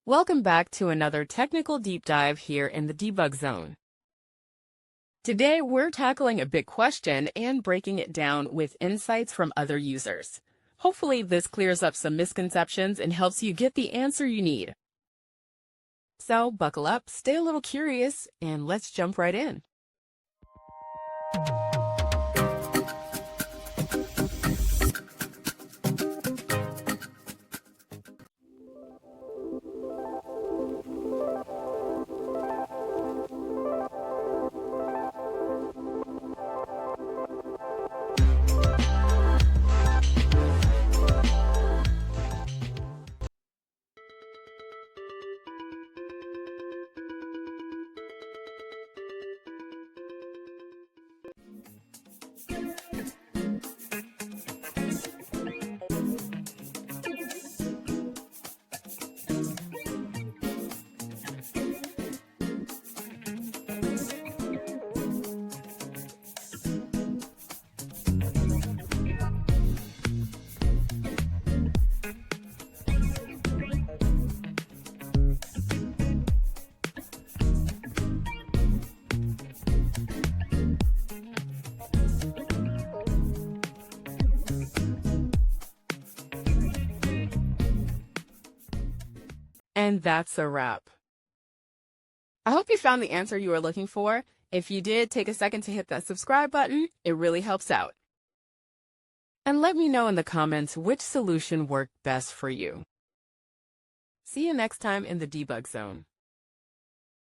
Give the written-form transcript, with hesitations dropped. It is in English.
Welcome back to another technical deep dive here in the debug zone. Today, we're tackling a big question and breaking it down with insights from other users. Hopefully, this clears up some misconceptions and helps you get the answer you need. So, buckle up, stay a little curious, and let's jump right in. And that's a wrap. I hope you found the answer you were looking for. If you did, take a second to hit that subscribe button. It really helps out. And let me know in the comments which solution worked best for you. See you next time in the debug zone.